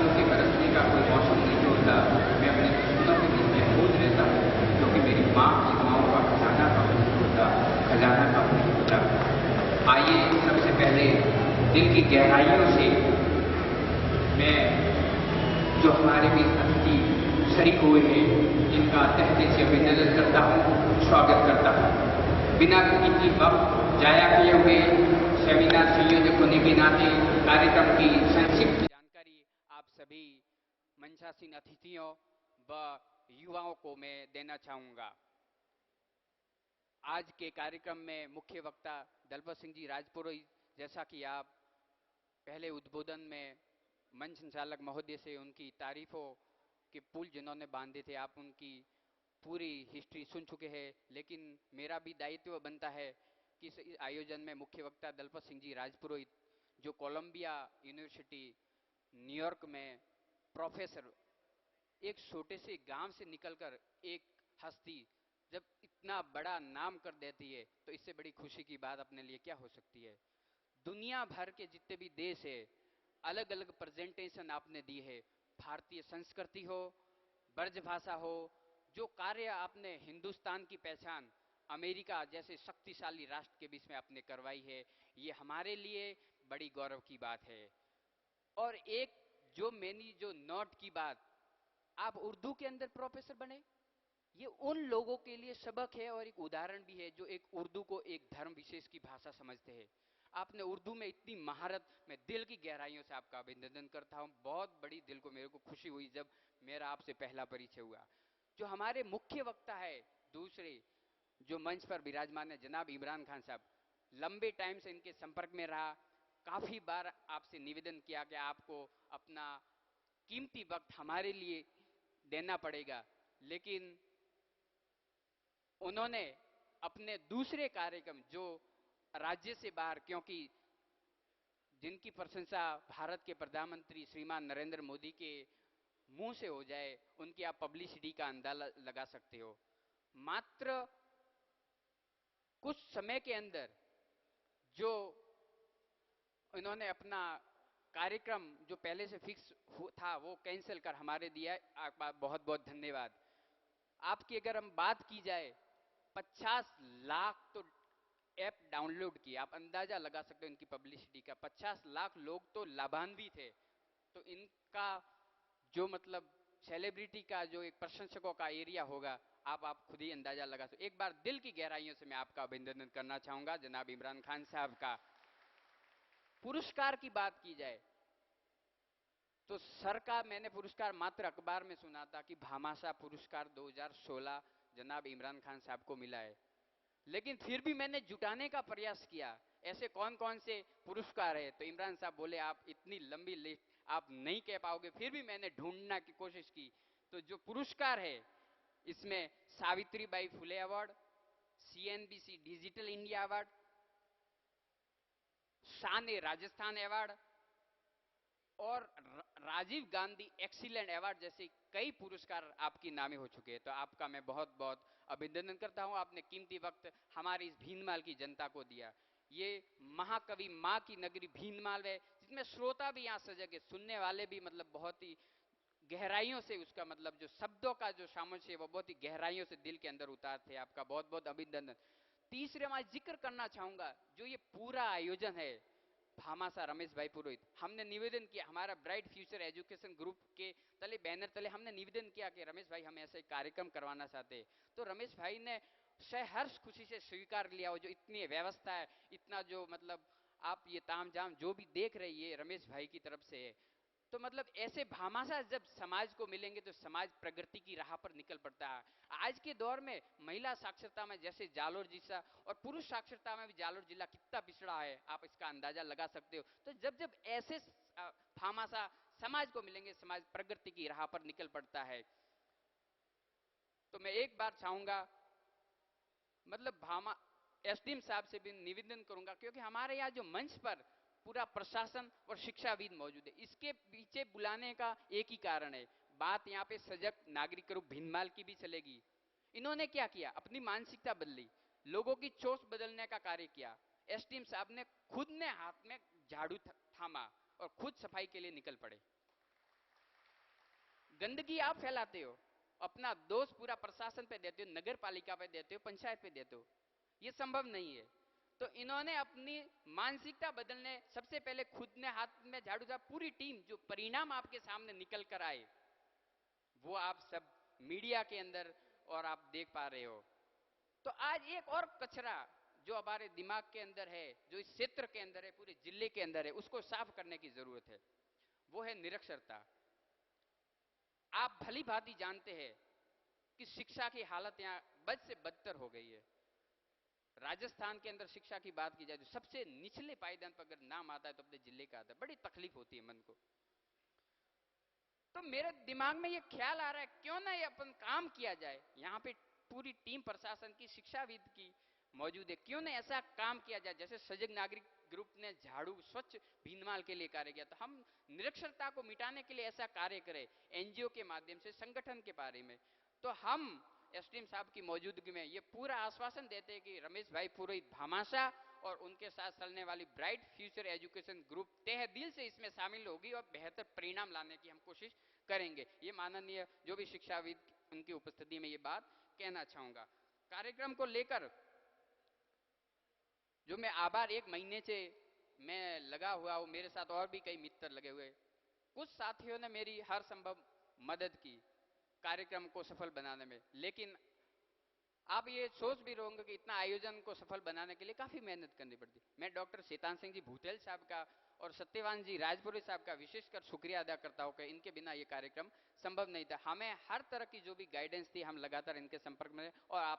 बादलों के बरसने का कोई मौसम नहीं होता, मैं अपने दुश्मनों के बीच महफूज रहता हूँ, क्योंकि मेरी माँ की माओं का खजाना कभी नहीं होता, खजाना कभी नहीं होता। आइए सबसे पहले दिल की गहराइयों से मैं जो हमारे बीच अतिथि शरीक हुए हैं इनका तहे से अभिनंदन करता हूँ, स्वागत करता हूँ। बिना किसी वक्त जाया किए हुए सेमिनार संयोजक होने के नाते कार्यक्रम की संक्षिप्त जानकारी आप सभी मंचासीन अतिथियों व युवाओं को मैं देना चाहूँगा। आज के कार्यक्रम में मुख्य वक्ता दलपत सिंह जी राजपुरोहित, जैसा कि आप पहले उद्बोधन में मंच संचालक महोदय से उनकी तारीफों के पुल जिन्होंने बांधे थे, आप उनकी पूरी हिस्ट्री सुन चुके हैं, लेकिन मेरा भी दायित्व बनता है कि इस आयोजन में मुख्य वक्ता दलपत सिंह जी राजपुरोहित, जो कोलंबिया यूनिवर्सिटी न्यूयॉर्क में प्रोफेसर, एक छोटे से गांव से निकलकर एक हस्ती जब इतना बड़ा नाम कर देती है तो इससे बड़ी खुशी की बात अपने लिए क्या हो सकती है। दुनिया भर के जितने भी देश है, अलग अलग प्रेजेंटेशन आपने दी है। भारतीय संस्कृति हो, ब्रजभाषा हो, जो कार्य आपने हिंदुस्तान की पहचान अमेरिका जैसे शक्तिशाली राष्ट्र के बीच में आपने करवाई है, ये हमारे लिए बड़ी गौरव की बात है। और एक जो नोट की बात, आप उर्दू के अंदर प्रोफेसर बने, ये उन लोगों के लिए सबक है और एक उदाहरण भी है जो एक उर्दू को एक धर्म विशेष की भाषा समझते हैं। आपने उर्दू में इतनी महारत, मैं दिल की गहराइयों से आपका अभिनंदन करता हूं। बहुत बड़ी दिल को मेरे को खुशी हुई जब मेरा आपसे पहला परिचय हुआ। जो हमारे मुख्य वक्ता है दूसरे जो मंच पर विराजमान है, जनाब इमरान खान साहब, लंबे टाइम से इनके संपर्क में रहा, काफी बार आपसे निवेदन किया कि आपको अपना कीमती वक्त हमारे लिए देना पड़ेगा, लेकिन उन्होंने अपने दूसरे कार्यक्रम जो राज्य से बाहर, क्योंकि जिनकी प्रशंसा भारत के प्रधानमंत्री श्रीमान नरेंद्र मोदी के मुंह से हो जाए, उनकी आप पब्लिसिटी का अंदाजा लगा सकते हो। मात्र कुछ समय के अंदर जो इन्होंने अपना कार्यक्रम जो पहले से फिक्स था वो कैंसिल कर हमारे दिया है, आपका बहुत बहुत धन्यवाद। आपकी अगर हम बात की जाए, 50 लाख तो ऐप डाउनलोड किए, आप अंदाजा लगा सकते हो इनकी पब्लिसिटी का। 50 लाख लोग तो लाभान्वित थे, तो इनका जो मतलब सेलिब्रिटी का जो एक प्रशंसकों का एरिया होगा, आप खुद ही अंदाजा लगा सकते। एक बार दिल की गहराइयों से मैं आपका अभिनंदन करना चाहूंगा जनाब इमरान खान साहब का। पुरस्कार की बात की जाए तो सर का मैंने पुरस्कार मात्र अखबार में सुना था कि भामाशाह पुरस्कार 2016 जनाब इमरान खान साहब को मिला है, लेकिन फिर भी मैंने जुटाने का प्रयास किया ऐसे कौन कौन से पुरस्कार है, तो इमरान साहब बोले आप इतनी लंबी लिस्ट आप नहीं कह पाओगे। फिर भी मैंने ढूंढने की कोशिश की, तो जो पुरस्कार है इसमें Savitribai Phule award, CNBC digital India award, Shaan Rajasthan award और राजीव गांधी एक्सीलेंट अवार्ड जैसे कई पुरस्कार आपकी नामे हो चुके हैं। तो आपका मैं बहुत बहुत अभिनंदन करता हूं, आपने कीमती वक्त हमारी इस भीनमाल की जनता को दिया। ये महाकवि मां की नगरी भीनमाल है, जिसमें श्रोता भी यहां सजग है, सुनने वाले भी मतलब बहुत ही गहराइयों से उसका मतलब जो शब्दों का जो सामर्थ्य है वो बहुत ही गहराइयों से दिल के अंदर उतारते हैं। आपका बहुत बहुत अभिनंदन। तीसरे मैं जिक्र करना चाहूंगा, जो ये पूरा आयोजन है भामाशाह रमेश भाई पुरोहित, हमने निवेदन किया, हमारा ब्राइट फ्यूचर एजुकेशन ग्रुप के तले बैनर तले हमने निवेदन किया कि रमेश भाई हम ऐसे कार्यक्रम करवाना चाहते हैं, तो रमेश भाई ने सहर्ष खुशी से स्वीकार लिया। हो जो इतनी व्यवस्था है, इतना जो मतलब आप ये ताम झाम जो भी देख रही है रमेश भाई की तरफ से है, तो मतलब ऐसे भामाशाह जब समाज को मिलेंगे तो समाज प्रगति की राह पर निकल पड़ता है। आज के दौर में महिला साक्षरता में जैसे जालोर जिला और पुरुष साक्षरता में भी जालोर जिला कितना पिछड़ा है, आप इसका अंदाजा लगा सकते हो। तो जब जब ऐसे भामाशाह समाज को मिलेंगे, समाज प्रगति की राह पर निकल पड़ता है। तो मैं एक बार चाहूंगा मतलब एसडीएम साहब से भी निवेदन करूंगा, क्योंकि हमारे यहाँ जो मंच पर पूरा प्रशासन और शिक्षाविद मौजूद है, इसके पीछे बुलाने का एक ही कारण है, बात यहाँ पे सजग नागरिक रूप भीनमाल की भी चलेगी। इन्होंने क्या किया, अपनी मानसिकता बदली, लोगों की सोच बदलने का कार्य किया। एसडीएम साहब ने खुद ने हाथ में झाड़ू थामा और खुद सफाई के लिए निकल पड़े। गंदगी आप फैलाते हो, अपना दोष पूरा प्रशासन पे देते हो, नगर पालिका पे देते हो, पंचायत पे देते हो। ये संभव नहीं है। तो इन्होंने अपनी मानसिकता बदलने, सबसे पहले खुद ने हाथ में झाड़ू था, पूरी टीम, जो परिणाम आपके सामने निकल कर आए वो आप सब मीडिया के अंदर और आप देख पा रहे हो। तो आज एक और कचरा जो हमारे दिमाग के अंदर है, जो इस क्षेत्र के अंदर है, पूरे जिले के अंदर है, उसको साफ करने की जरूरत है। वो है निरक्षरता। आप भली भांति जानते हैं कि शिक्षा की हालत यहां बद से बदतर हो गई है। राजस्थान के अंदर शिक्षा की बात की जाए तो सबसे निचले पायदान पर अगर नाम आता है तो अपने जिले का आता है। बड़ी तकलीफ होती है मन को। तो मेरे दिमाग में ये ख्याल आ रहा है, क्यों ना ये अपन काम किया जाए। यहाँ पे पूरी टीम प्रशासन की, शिक्षाविद की मौजूद है, क्यों ना ऐसा काम किया जाए जैसे सजग नागरिक ग्रुप ने झाड़ू स्वच्छ भीनमाल के लिए कार्य किया, तो हम निरक्षरता को मिटाने के लिए ऐसा कार्य करें एनजीओ के माध्यम से, संगठन के बारे में। तो हम एसडीएम साहब की मौजूदगी में ये पूरा आश्वासन देते हैं कि रमेश भाई पुरोहित भामाशाह और उनके साथ चलने वाली ब्राइट फ्यूचर एजुकेशन ग्रुप तहे दिल से इसमें शामिल होगी और बेहतर परिणाम लाने की हम कोशिश करेंगे। ये माननीय जो भी शिक्षाविद, उनकी उपस्थिति में ये बात कहना चाहूंगा। कार्यक्रम को लेकर जो मैं आभार, एक महीने से मैं लगा हुआ हूं, मेरे साथ और भी कई मित्र लगे हुए, कुछ साथियों ने मेरी हर संभव मदद की कार्यक्रम को सफल बनाने में। लेकिन आप ये सोच भी रहोगे कि इतना आयोजन को सफल बनाने के लिए काफी मेहनत करनी पड़ती। मैं डॉक्टर शैतान सिंह जी भूतेल साहब का और सत्यवान जी राजपुरी साहब का विशेषकर शुक्रिया अदा करता हूं कि इनके बिना ये कार्यक्रम संभव नहीं था। हमें हर तरह की जो भी गाइडेंस थी, हम लगातार इनके संपर्क में, और आप